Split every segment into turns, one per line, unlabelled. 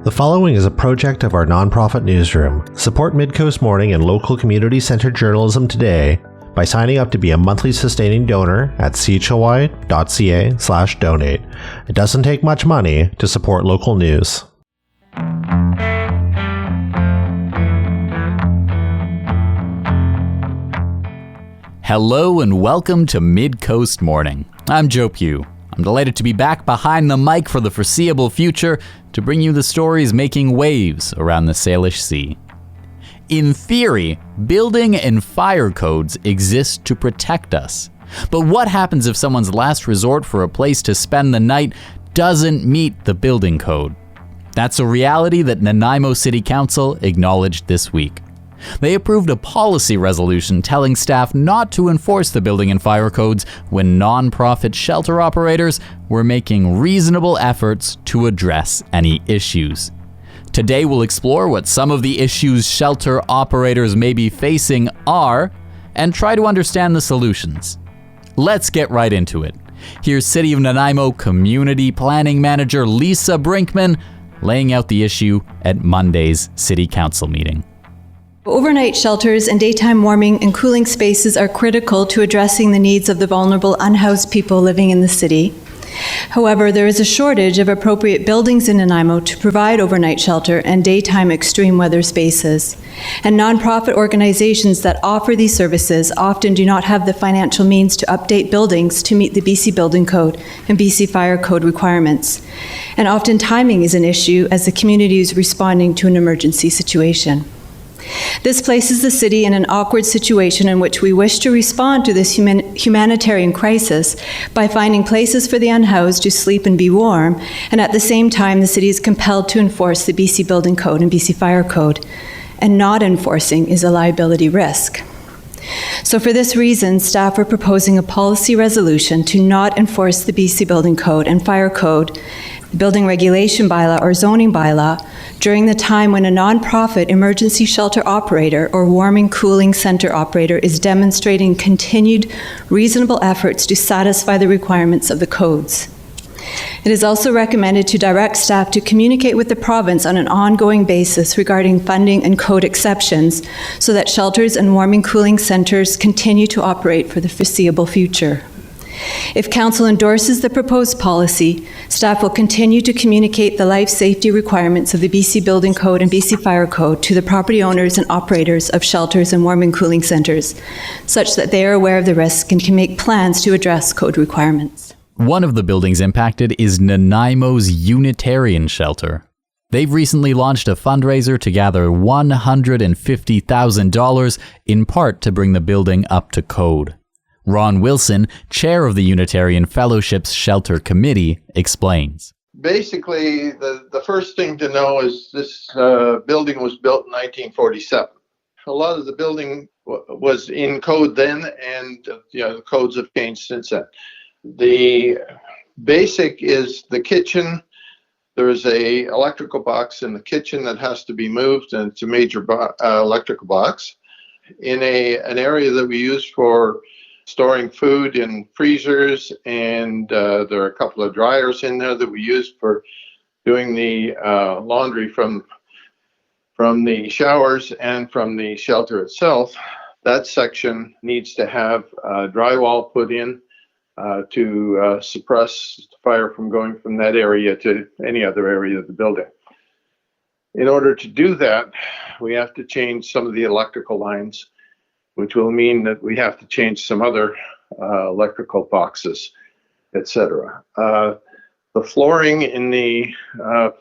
The following is a project of our nonprofit newsroom. Support Midcoast Morning and local community-centered journalism today by signing up to be a monthly sustaining donor at chly.ca/donate. It doesn't take much money to support local news.
Hello and welcome to Midcoast Morning. I'm Joe Pugh. I'm delighted to be back behind the mic for the foreseeable future to bring you the stories making waves around the Salish Sea. In theory, building and fire codes exist to protect us. But what happens if someone's last resort for a place to spend the night doesn't meet the building code? That's a reality that Nanaimo City Council acknowledged this week. They approved a policy resolution telling staff not to enforce the building and fire codes when non-profit shelter operators were making reasonable efforts to address any issues. Today we'll explore what some of the issues shelter operators may be facing are and try to understand the solutions. Let's get right into it. Here's City of Nanaimo Community Planning Manager Lisa Brinkman laying out the issue at Monday's City Council meeting.
Overnight shelters and daytime warming and cooling spaces are critical to addressing the needs of the vulnerable unhoused people living in the city. However, there is a shortage of appropriate buildings in Nanaimo to provide overnight shelter and daytime extreme weather spaces. And nonprofit organizations that offer these services often do not have the financial means to update buildings to meet the BC Building Code and BC Fire Code requirements. And often timing is an issue as the community is responding to an emergency situation. This places the city in an awkward situation in which we wish to respond to this humanitarian crisis by finding places for the unhoused to sleep and be warm, and at the same time the city is compelled to enforce the BC Building Code and BC Fire Code, and not enforcing is a liability risk. So for this reason, staff are proposing a policy resolution to not enforce the BC Building Code and Fire Code, the Building Regulation Bylaw or Zoning Bylaw, during the time when a nonprofit emergency shelter operator or warming cooling center operator is demonstrating continued reasonable efforts to satisfy the requirements of the codes. It is also recommended to direct staff to communicate with the province on an ongoing basis regarding funding and code exceptions so that shelters and warming cooling centers continue to operate for the foreseeable future. If Council endorses the proposed policy, staff will continue to communicate the life safety requirements of the BC Building Code and BC Fire Code to the property owners and operators of shelters and warming cooling centers, such that they are aware of the risk and can make plans to address code requirements.
One of the buildings impacted is Nanaimo's Unitarian Shelter. They've recently launched a fundraiser to gather $150,000, in part to bring the building up to code. Ron Wilson, chair of the Unitarian Fellowship's Shelter Committee, explains.
Basically, the first thing to know is this building was built in 1947. A lot of the building was in code then, and the codes have changed since then. The basic is the kitchen. There is a electrical box in the kitchen that has to be moved, and it's a major electrical box. In an area that we use for storing food in freezers, and there are a couple of dryers in there that we use for doing the laundry from the showers and from the shelter itself. That section needs to have drywall put in to suppress fire from going from that area to any other area of the building. In order to do that, we have to change some of the electrical lines, which will mean that we have to change some other electrical boxes, etc. The flooring in the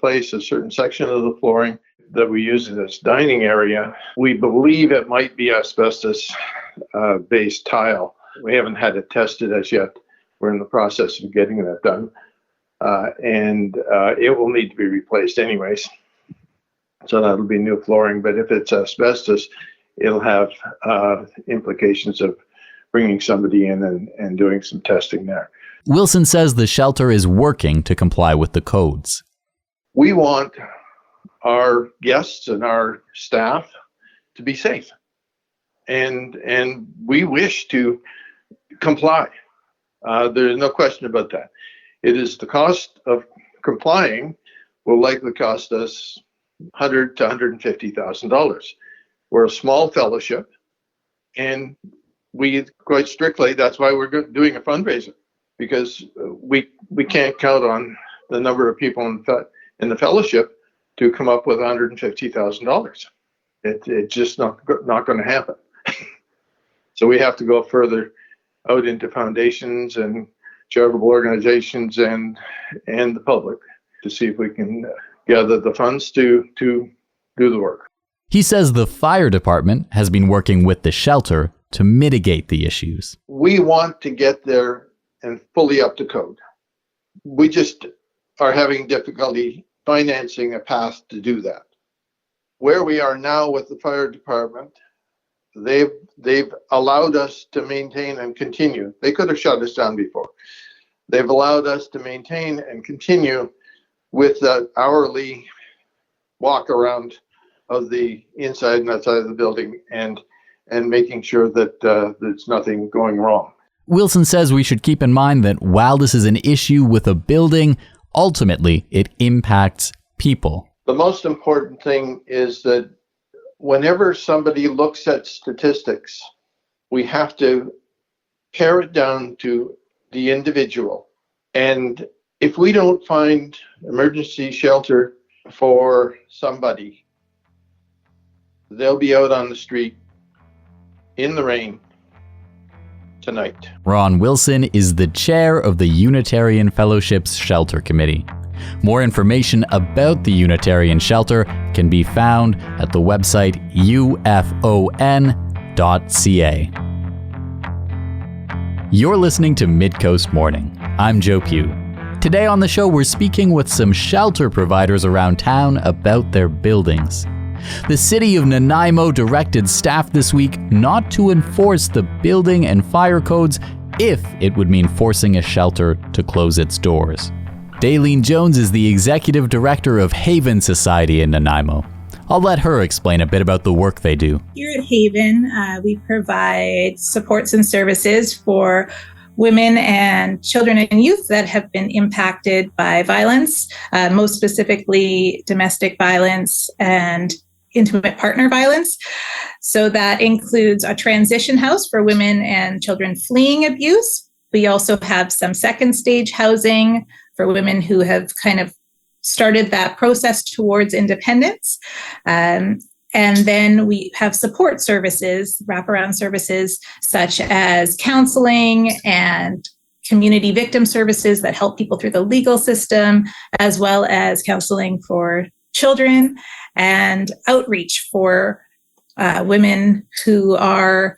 place, a certain section of the flooring that we use in this dining area, we believe it might be asbestos-based tile. We haven't had it tested as yet. We're in the process of getting that done. And it will need to be replaced anyways. So that'll be new flooring. But if it's asbestos, it'll have implications of bringing somebody in and doing some testing there.
Wilson says the shelter is working to comply with the codes.
We want our guests and our staff to be safe. And we wish to comply. There's no question about that. It is the cost of complying will likely cost us $100,000 to $150,000. We're a small fellowship, and we quite strictly, that's why we're doing a fundraiser, because we can't count on the number of people in the fellowship to come up with $150,000. It's just not going to happen. So we have to go further out into foundations and charitable organizations and the public to see if we can gather the funds to do the work.
He says the fire department has been working with the shelter to mitigate the issues.
We want to get there and fully up to code. We just are having difficulty financing a path to do that. Where we are now with the fire department, they've allowed us to maintain and continue. They could have shut us down before. They've allowed us to maintain and continue with that hourly walk around of the inside and outside of the building and making sure that there's nothing going wrong.
Wilson says we should keep in mind that while this is an issue with a building, ultimately it impacts people.
The most important thing is that whenever somebody looks at statistics, we have to pare it down to the individual. And if we don't find emergency shelter for somebody, they'll be out on the street in the rain tonight.
Ron Wilson is the chair of the Unitarian Fellowship's Shelter Committee. More information about the Unitarian Shelter can be found at the website ufon.ca. You're listening to Midcoast Morning. I'm Joe Pugh. Today on the show, we're speaking with some shelter providers around town about their buildings. The city of Nanaimo directed staff this week not to enforce the building and fire codes if it would mean forcing a shelter to close its doors. Daylene Jones is the executive director of Haven Society in Nanaimo. I'll let her explain a bit about the work they do.
Here at Haven, we provide supports and services for women and children and youth that have been impacted by violence, most specifically domestic violence and intimate partner violence. So that includes a transition house for women and children fleeing abuse. We also have some second stage housing for women who have kind of started that process towards independence. And then we have support services, wraparound services, such as counseling and community victim services that help people through the legal system, as well as counseling for children and outreach for women who are,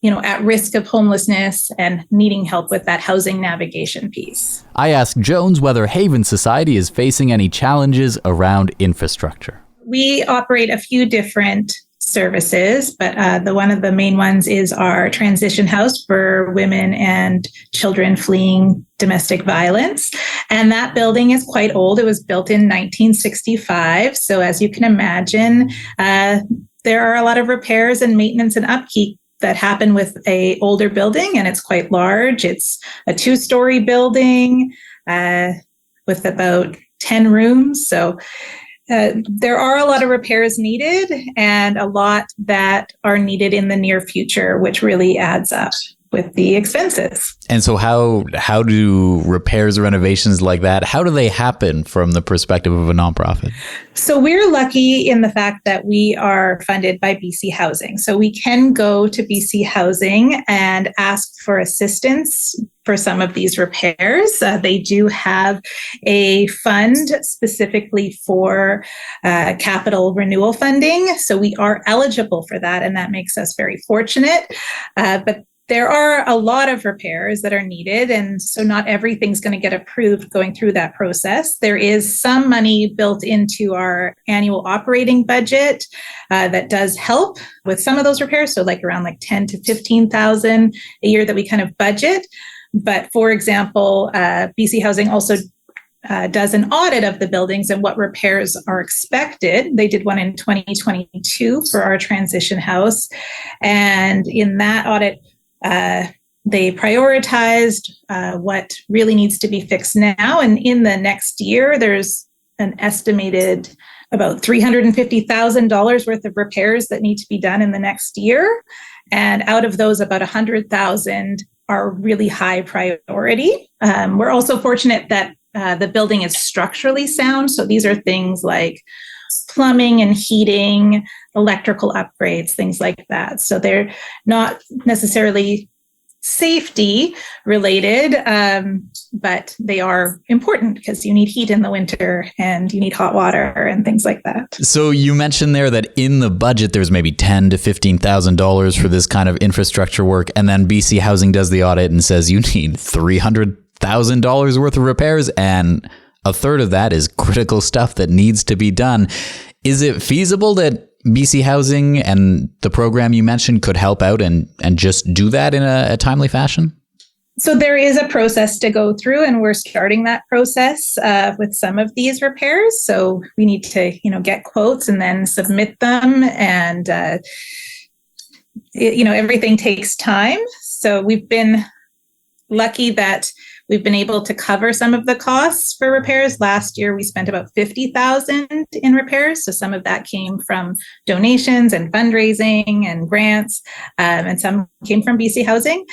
at risk of homelessness and needing help with that housing navigation piece.
I asked Jones whether Haven Society is facing any challenges around infrastructure.
We operate a few different services, but one of the main ones is our transition house for women and children fleeing domestic violence. And that building is quite old. It was built in 1965. So as you can imagine, there are a lot of repairs and maintenance and upkeep that happen with a older building, and it's quite large. It's a 2-story building with about 10 rooms. So there are a lot of repairs needed and a lot that are needed in the near future, which really adds up with the expenses.
And so how do repairs or renovations like that, how do they happen from the perspective of a nonprofit?
So we're lucky in the fact that we are funded by BC Housing. So we can go to BC Housing and ask for assistance for some of these repairs. They do have a fund specifically for capital renewal funding. So we are eligible for that, and that makes us very fortunate. But there are a lot of repairs that are needed, and so not everything's going to get approved going through that process. There is some money built into our annual operating budget that does help with some of those repairs, so around $10,000 to $15,000 a year that we kind of budget. But for example, BC Housing also does an audit of the buildings and what repairs are expected. They did one in 2022 for our transition house, and in that audit, they prioritized what really needs to be fixed now. And in the next year, there's an estimated about $350,000 worth of repairs that need to be done in the next year. And out of those, about 100,000 are really high priority. We're also fortunate that the building is structurally sound. So these are things like plumbing and heating, electrical upgrades, things like that. So they're not necessarily safety related, but they are important because you need heat in the winter and you need hot water and things like that.
So you mentioned there that in the budget, there's maybe $10,000 to $15,000 for this kind of infrastructure work. And then BC Housing does the audit and says you need $300,000 worth of repairs. And a third of that is critical stuff that needs to be done. Is it feasible that BC Housing and the program you mentioned could help out and just do that in a timely fashion?
So there is a process to go through, and we're starting that process with some of these repairs. So we need to, get quotes and then submit them, and everything takes time. So we've been lucky that we've been able to cover some of the costs for repairs. Last year, we spent about $50,000 in repairs. So some of that came from donations and fundraising and grants, and some came from BC Housing.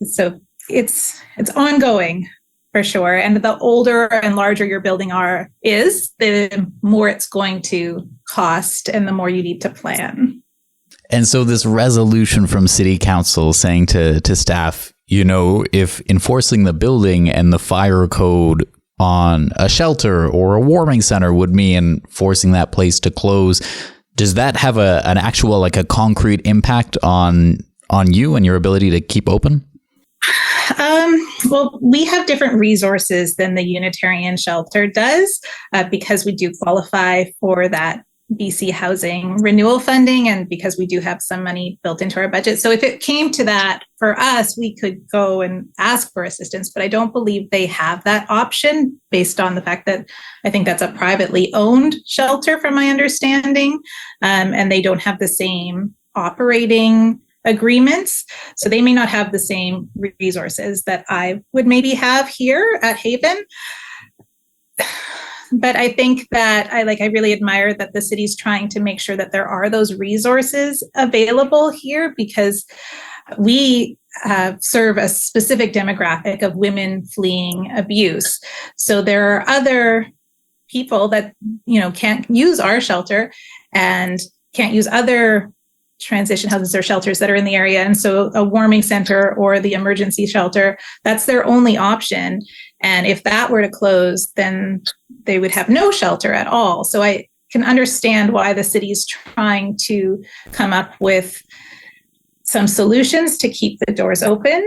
So it's ongoing for sure. And the older and larger your building is, the more it's going to cost and the more you need to plan.
And so this resolution from City Council saying to staff, if enforcing the building and the fire code on a shelter or a warming center would mean forcing that place to close, does that have an actual, a concrete impact on you and your ability to keep open?
Well, we have different resources than the Unitarian shelter does because we do qualify for that BC Housing renewal funding, and because we do have some money built into our budget. So if it came to that for us, we could go and ask for assistance, but I don't believe they have that option based on the fact that I think that's a privately owned shelter from my understanding, and they don't have the same operating agreements. So they may not have the same resources that I would maybe have here at Haven. But I think that I really admire that the city's trying to make sure that there are those resources available here, because we serve a specific demographic of women fleeing abuse. So there are other people that, can't use our shelter and can't use other transition houses or shelters that are in the area. And so a warming center or the emergency shelter, that's their only option. And if that were to close, then they would have no shelter at all. So I can understand why the city is trying to come up with some solutions to keep the doors open.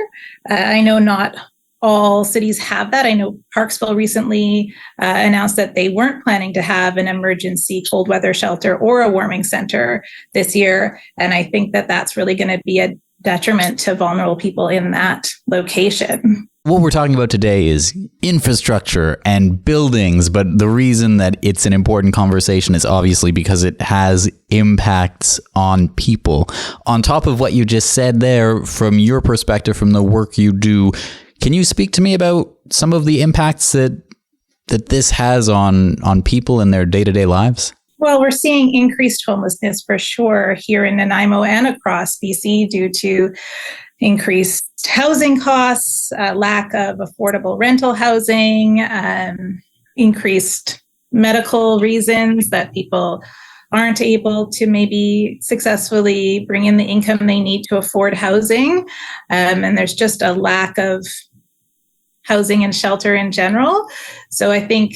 I know not all cities have that. I know Parksville recently announced that they weren't planning to have an emergency cold weather shelter or a warming center this year. And I think that that's really going to be a detriment to vulnerable people in that location.
What we're talking about today is infrastructure and buildings, but the reason that it's an important conversation is obviously because it has impacts on people. On top of what you just said there, from your perspective, from the work you do, can you speak to me about some of the impacts that this has on people in their day-to-day lives?
Well, we're seeing increased homelessness for sure here in Nanaimo and across BC due to increased housing costs, lack of affordable rental housing, increased medical reasons that people aren't able to maybe successfully bring in the income they need to afford housing. And there's just a lack of housing and shelter in general. So I think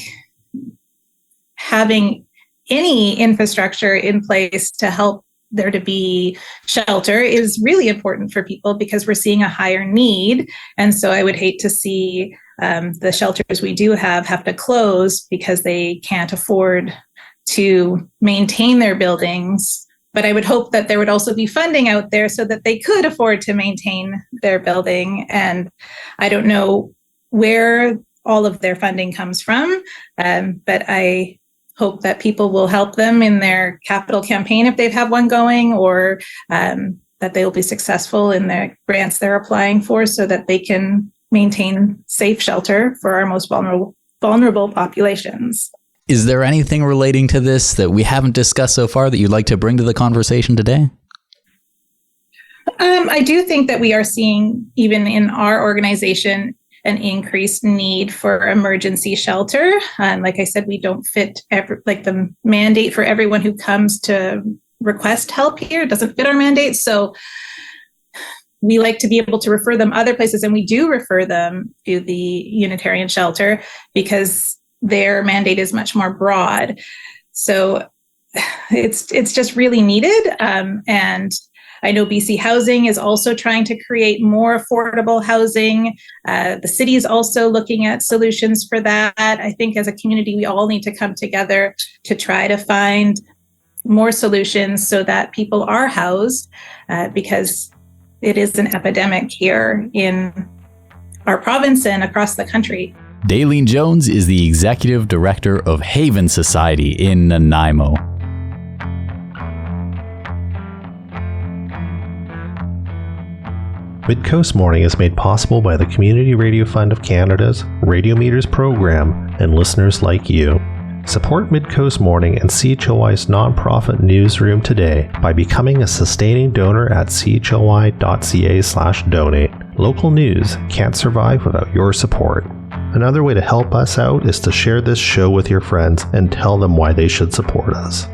having any infrastructure in place to help there to be shelter is really important for people because we're seeing a higher need. And so I would hate to see the shelters we do have to close because they can't afford to maintain their buildings. But I would hope that there would also be funding out there so that they could afford to maintain their building. And I don't know where all of their funding comes from, but I hope that people will help them in their capital campaign if they have one going, or that they will be successful in the grants they're applying for so that they can maintain safe shelter for our most vulnerable populations.
Is there anything relating to this that we haven't discussed so far that you'd like to bring to the conversation today?
I do think that we are seeing, even in our organization, an increased need for emergency shelter. Like I said, we don't fit the mandate for everyone who comes to request help here. It doesn't fit our mandate. So we like to be able to refer them other places, and we do refer them to the Unitarian shelter because their mandate is much more broad. So it's just really needed. And I know BC Housing is also trying to create more affordable housing. The city is also looking at solutions for that. I think as a community, we all need to come together to try to find more solutions so that people are housed, because it is an epidemic here in our province and across the country.
Daleen Jones is the Executive Director of Haven Society in Nanaimo.
Midcoast Morning is made possible by the Community Radio Fund of Canada's Radio Meters program and listeners like you. Support Midcoast Morning and CHLY's nonprofit newsroom today by becoming a sustaining donor at chly.ca/donate. Local news can't survive without your support. Another way to help us out is to share this show with your friends and tell them why they should support us.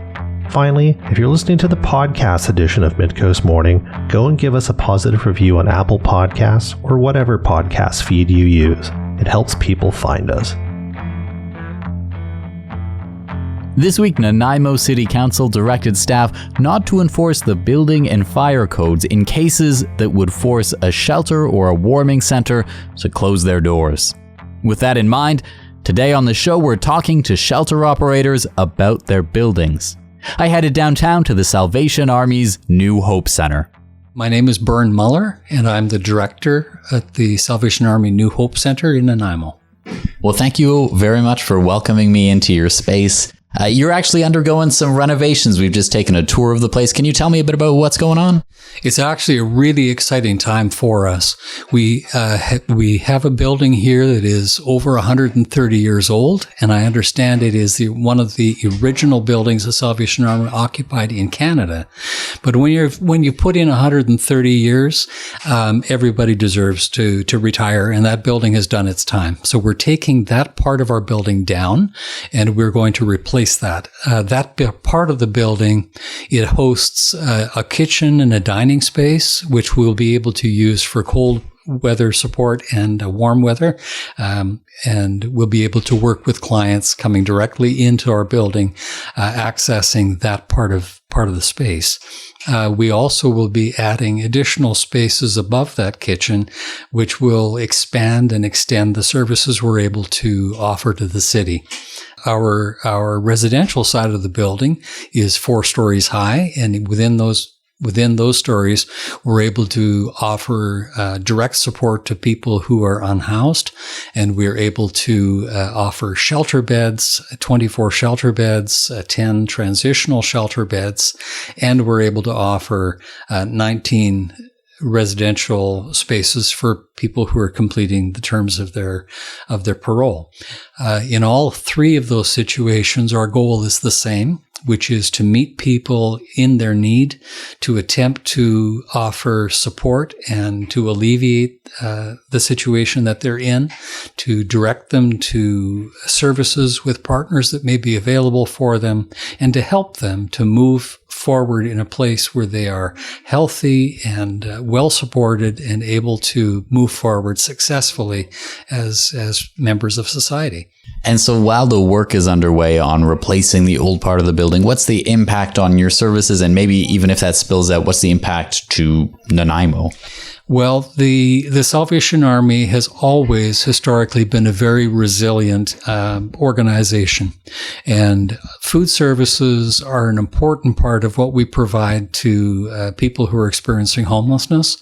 Finally, if you're listening to the podcast edition of Midcoast Morning, go and give us a positive review on Apple Podcasts or whatever podcast feed you use. It helps people find us.
This week, Nanaimo City Council directed staff not to enforce the building and fire codes in cases that would force a shelter or a warming center to close their doors. With that in mind, today on the show we're talking to shelter operators about their buildings. I headed downtown to the Salvation Army's New Hope Center.
My name is Bern Muller, and I'm the director at the Salvation Army New Hope Center in Nanaimo.
Well, thank you very much for welcoming me into your space. You're actually undergoing some renovations. We've just taken a tour of the place. Can you tell me a bit about what's going on?
It's actually a really exciting time for us. We have a building here that is over 130 years old, and I understand it is one of the original buildings the Salvation Army occupied in Canada. But when you put in 130 years, everybody deserves to retire, and that building has done its time. So we're taking that part of our building down, and we're going to replace that. That part of the building, it hosts a kitchen and a dining space, which we'll be able to use for cold weather support and warm weather. And we'll be able to work with clients coming directly into our building, accessing that part of the space. We also will be adding additional spaces above that kitchen, which will expand and extend the services we're able to offer to the city. Our residential side of the building is 4 stories high, and within those stories, we're able to offer direct support to people who are unhoused, and we're able to offer shelter beds, 24 shelter beds, 10 transitional shelter beds, and we're able to offer 19 residential spaces for people who are completing the terms of their parole. In all 3 of those situations, our goal is the same, which is to meet people in their need, to attempt to offer support and to alleviate the situation that they're in, to direct them to services with partners that may be available for them, and to help them to move forward in a place where they are healthy and well supported and able to move forward successfully as members of society.
And so while the work is underway on replacing the old part of the building, what's the impact on your services? And maybe even if that spills out, what's the impact to Nanaimo?
Well, the Salvation Army has always historically been a very resilient organization, and food services are an important part of what we provide to people who are experiencing homelessness.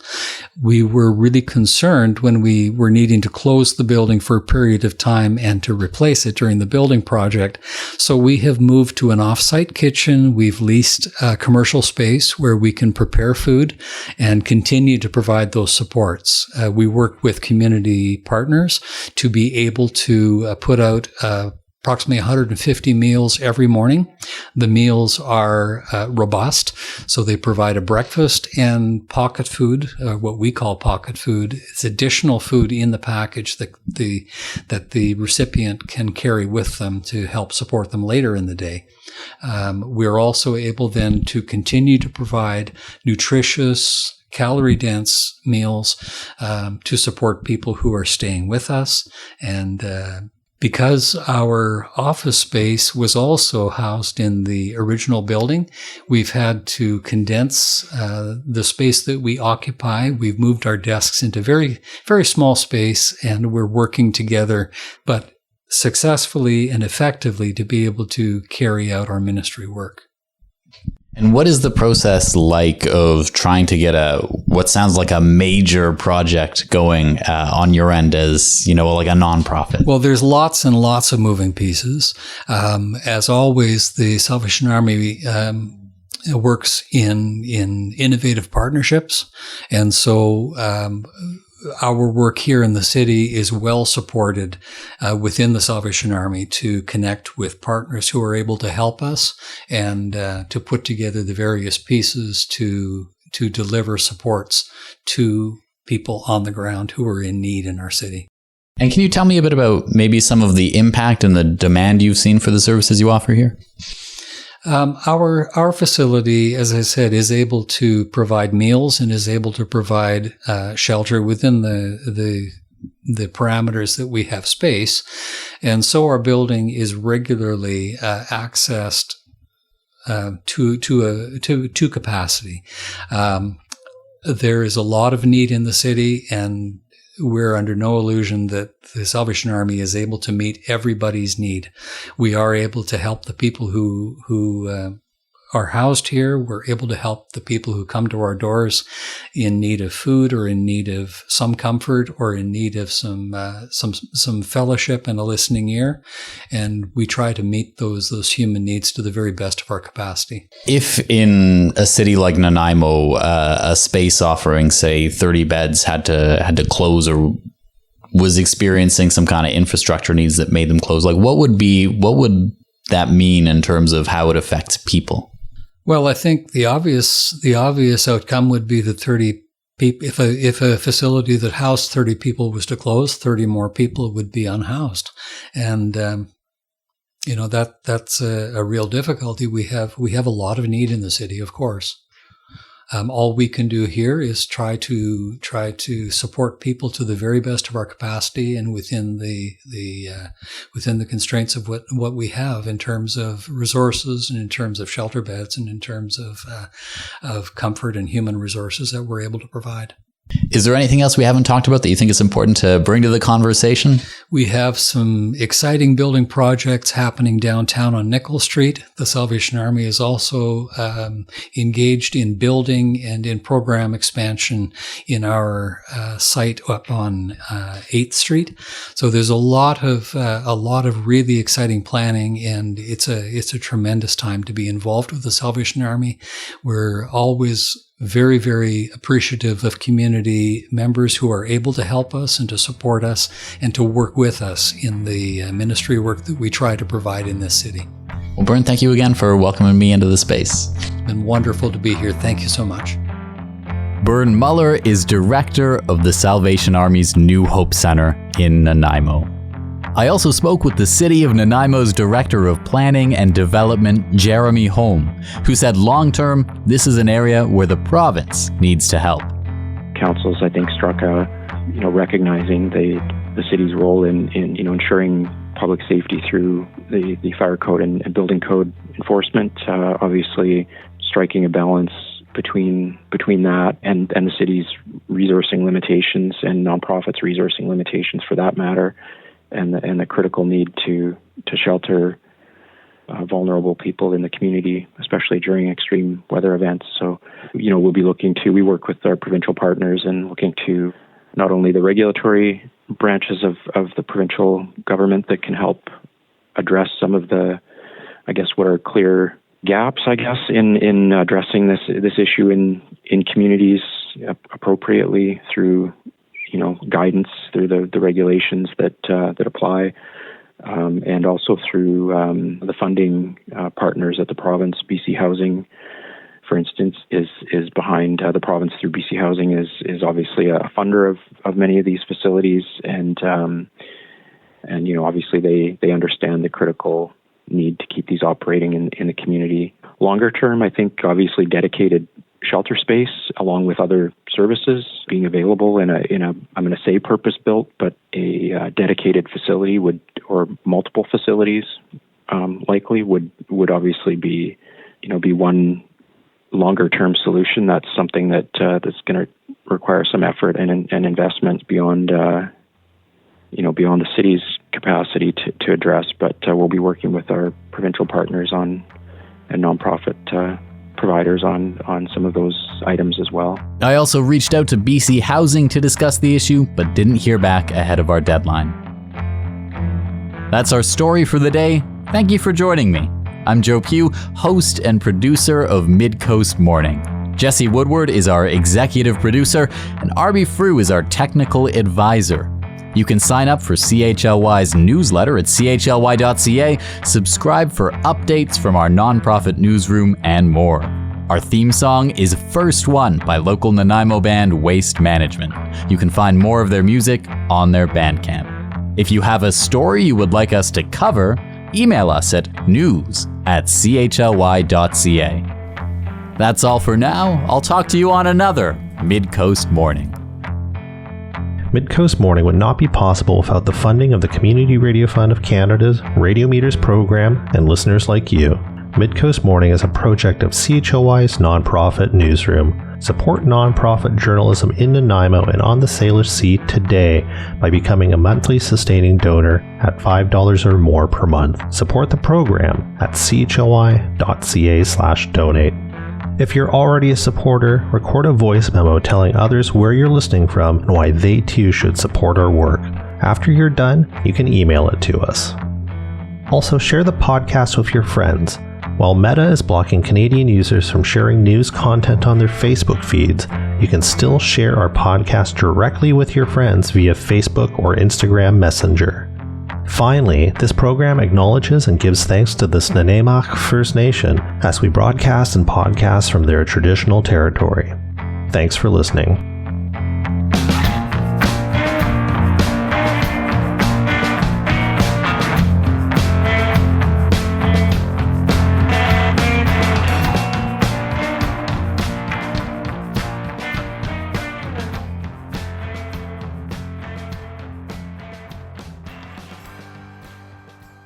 We were really concerned when we were needing to close the building for a period of time and to replace it during the building project. So we have moved to an off-site kitchen. We've leased commercial space where we can prepare food and continue to provide those supports. We work with community partners to be able to put out approximately 150 meals every morning. The meals are robust, so they provide a breakfast and pocket food, what we call pocket food. It's additional food in the package that the recipient can carry with them to help support them later in the day. We're also able then to continue to provide nutritious, calorie-dense meals to support people who are staying with us. And because our office space was also housed in the original building, we've had to condense the space that we occupy. We've moved our desks into very, very small space, and we're working together, but successfully and effectively to be able to carry out our ministry work.
And what is the process like of trying to get what sounds like a major project going on your end as, like a nonprofit?
Well, there's lots and lots of moving pieces. As always, the Salvation Army works in innovative partnerships. And so our work here in the city is well supported within the Salvation Army to connect with partners who are able to help us and to put together the various pieces to deliver supports to people on the ground who are in need in our city.
And can you tell me a bit about maybe some of the impact and the demand you've seen for the services you offer here?
Our facility, as I said, is able to provide meals and is able to provide shelter within the parameters that we have space, and so our building is regularly accessed to capacity. There is a lot of need in the city, and we're under no illusion that the Salvation Army is able to meet everybody's need. We are able to help the people who are housed here. We're able to help the people who come to our doors in need of food or in need of some comfort or in need of some fellowship and a listening ear. And we try to meet those human needs to the very best of our capacity.
If in a city like Nanaimo, a space offering, say, 30 beds had to close or was experiencing some kind of infrastructure needs that made them close, like what would that mean in terms of how it affects people?
Well, I think the obvious outcome would be that 30 people, if a facility that housed 30 people was to close, 30 more people would be unhoused. And, that's a real difficulty. We have a lot of need in the city, of course. All we can do here is try to support people to the very best of our capacity and within the constraints of what we have in terms of resources and in terms of shelter beds and in terms of comfort and human resources that we're able to provide.
Is there anything else we haven't talked about that you think is important to bring to the conversation?
We have some exciting building projects happening downtown on Nickel Street. The Salvation Army is also engaged in building and in program expansion in our site up on 8th Street. So there's a lot of really exciting planning, and it's a tremendous time to be involved with the Salvation Army. We're always very, very appreciative of community members who are able to help us and to support us and to work with us in the ministry work that we try to provide in this city.
Well, Bern, thank you again for welcoming me into the space.
It's been wonderful to be here. Thank you so much.
Bern Muller is director of the Salvation Army's New Hope Center in Nanaimo. I also spoke with the City of Nanaimo's Director of Planning and Development, Jeremy Holm, who said long-term, this is an area where the province needs to help.
Councils, I think, struck recognizing the city's role in ensuring public safety through the fire code and building code enforcement. Obviously, striking a balance between that and the city's resourcing limitations and nonprofits' resourcing limitations, for that matter. And the critical need to shelter vulnerable people in the community, especially during extreme weather events. So, we'll be we work with our provincial partners and looking to not only the regulatory branches of the provincial government that can help address some of the, what are clear gaps, in addressing this issue in communities appropriately through guidance through the regulations that apply, and also through the funding partners at the province. BC Housing, for instance, is behind the province through BC Housing is obviously a funder of many of these facilities, and obviously they understand the critical need to keep these operating in the community. Longer term, I think obviously dedicated shelter space along with other services being available in a I'm going to say purpose built, but a dedicated facility or multiple facilities likely would obviously be one longer term solution. That's something that's going to require some effort and investment beyond beyond the city's capacity to address. But we'll be working with our provincial partners and nonprofit providers on some of those items as well.
I also reached out to BC Housing to discuss the issue, but didn't hear back ahead of our deadline. That's our story for the day. Thank you for joining me. I'm Joe Pugh, host and producer of Midcoast Morning. Jesse Woodward is our executive producer, and Arby Frew is our technical advisor. You can sign up for CHLY's newsletter at chly.ca, subscribe for updates from our nonprofit newsroom, and more. Our theme song is First One by local Nanaimo band Waste Management. You can find more of their music on their Bandcamp. If you have a story you would like us to cover, email us at news@chly.ca. That's all for now. I'll talk to you on another Midcoast Morning.
Midcoast Morning would not be possible without the funding of the Community Radio Fund of Canada's Radio Meters program and listeners like you. Midcoast Morning is a project of CHLY's nonprofit newsroom. Support nonprofit journalism in Nanaimo and on the Salish Sea today by becoming a monthly sustaining donor at $5 or more per month. Support the program at chly.ca/donate. If you're already a supporter, record a voice memo telling others where you're listening from and why they too should support our work. After you're done, you can email it to us. Also, share the podcast with your friends. While Meta is blocking Canadian users from sharing news content on their Facebook feeds, you can still share our podcast directly with your friends via Facebook or Instagram Messenger. Finally, this program acknowledges and gives thanks to the Nanaimo First Nation as we broadcast and podcast from their traditional territory. Thanks for listening.